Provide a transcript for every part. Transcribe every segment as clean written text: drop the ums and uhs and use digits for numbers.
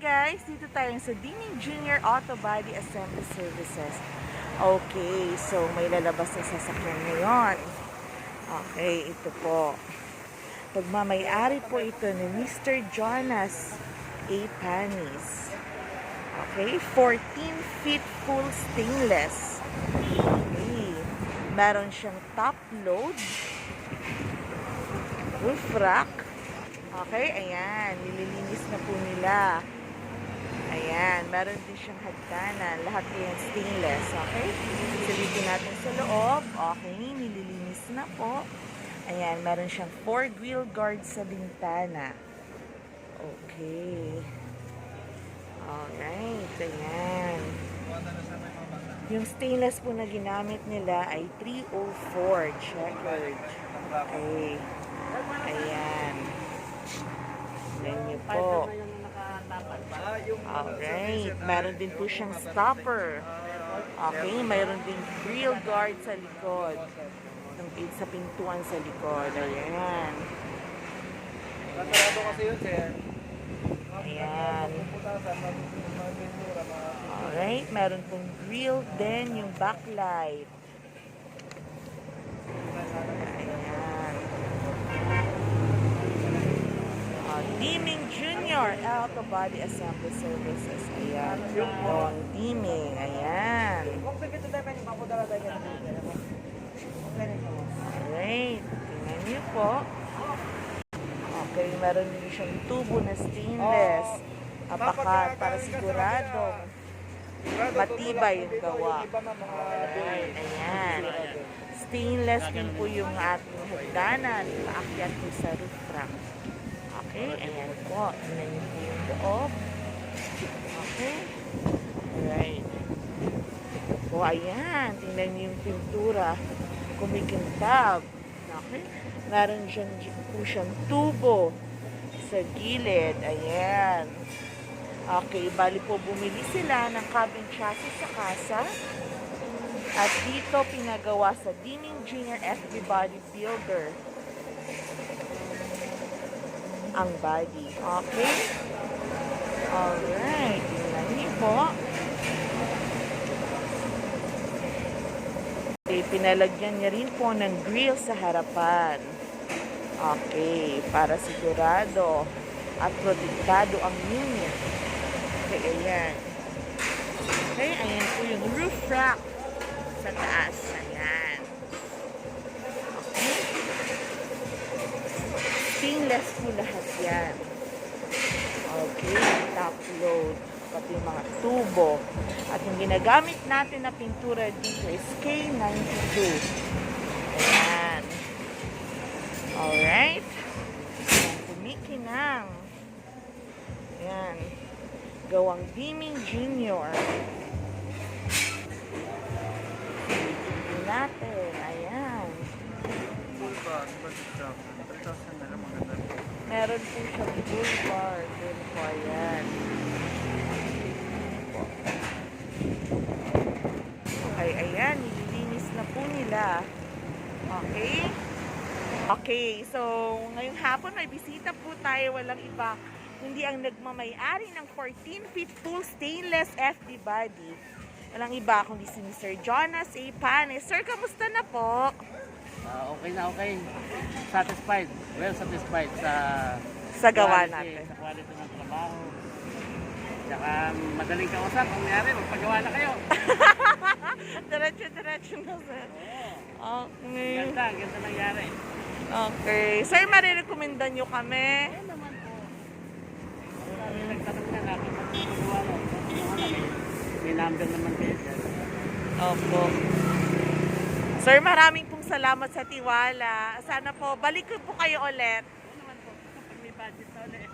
guys, dito tayo sa Diming Junior Auto Body Assembly Services. Okay, so may lalabas na sasakyan ngayon. Okay, ito po. Pagmamay-ari po ito ni Mr. Jonas A. Panis. Okay, 14 feet full stainless. Okay, meron siyang top load, roof rack. Okay, ayan, nililinis na po nila. Ayan, meron din siyang hagdanan. Lahat yan stainless, okay? Silipin natin sa loob. Okay, nililinis na po. Ayan, meron siyang 4 grill guards sa bintana. Okay. Alright, ayan. Yung stainless po na ginamit nila ay 304 checkered. Okay. Ayan. Tignan niyo po. Alright. Meron din po siyang stopper. Okay. Meron din grill guard sa likod. Sa pintuan sa likod. Ayan. Ayan. Alright. Meron pong grill din yung backlight. Diming Junior Auto Body Assembly Services. Ayan. Yung Diming. Ayan. Alright. Tingnan niyo po. Okay. Meron din siyang tubo na stainless. Apakat para siguradong matibay yung gawa. Alright. Ayan. Stainless din po yung ating hagdanan. Paakyat po sa roof rack. Okay, ayan po. Tingnan niyo po yung loob. Okay. Alright. Ito po, ayan. Tingnan niyo yung pintura. Kumikintab. Okay. Meron dyan po siyang tubo sa gilid. Ayan. Okay, bali po bumili sila ng cabin chassis sa kasa. At dito pinagawa sa Diming Junior FB Body Builder ang body. Okay? Alright. Tingnan niyo po. Okay, pinalagyan niya rin po ng grill sa harapan. Okay. Para sigurado at protektado ang unit. Okay, ayan. Okay, ayan po yung roof rack sa taas. Ayan. Stainless po lahat yan. Okay, top load, pati mga tubo. At yung ginagamit natin na pintura dito is K92. Ayan. Alright. Ayan, kumikinang. Ayan. Gawang Diming Junior. Tingnan natin. Ayan. Meron po siyang bull bar. Din po, ayan. Okay, ayan. Nililinis na po nila. Okay? Okay, so ngayong hapon may bisita po tayo. Walang iba. Hindi ang nagmamay-ari ng 14 feet full stainless FD body. Walang iba kundi si Mr. Jonas A. Panis. Sir, kamusta na po? Okay na, okay. Satisfied. Well satisfied Sa gawa quality, natin. sa quality ng trabaho. Tsaka madaling kausap. Kung nangyari, magpagawa na kayo. Diretso na, sir. Okay. Ganda nangyari. Okay. Sir, marirekomendan nyo kami? Oo naman po. Nagtanong na natin magpagawa lang. May number naman kayo dyan. Opo. Sir, maraming pong salamat sa tiwala. Sana po, balik po kayo ulit. Oo naman po. Pag may budget na ulit.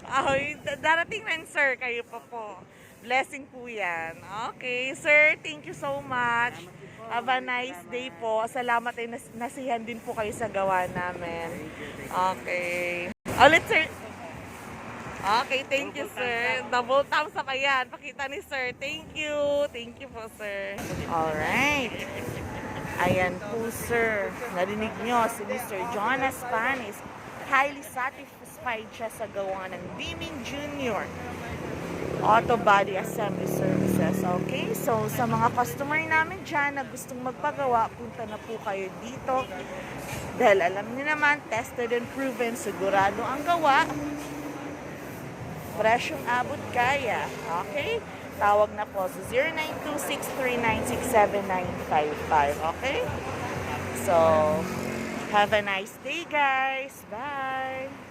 Ay, darating rin, sir. Kayo pa po. Blessing po yan. Okay, sir. Thank you so much. Have a nice day po. Salamat ay nasihan din po kayo sa gawa namin. Okay. Ulit, sir. Okay, thank you, sir. Double thumbs up. Ayan, pakita ni sir. Thank you. Thank you po, sir. Alright. Ayan po, sir. Narinig nyo si Mr. Jonas Panis. Highly satisfied siya sa gawa ng Diming Junior auto body assembly services. Okay? So, sa mga customer namin dyan na gustong magpagawa, punta na po kayo dito. Dahil alam niyo naman, tested and proven, sigurado ang gawa. Presyong abot kaya. Okay? Tawag na po sa 0926396795. Okay? So, have a nice day, guys. Bye!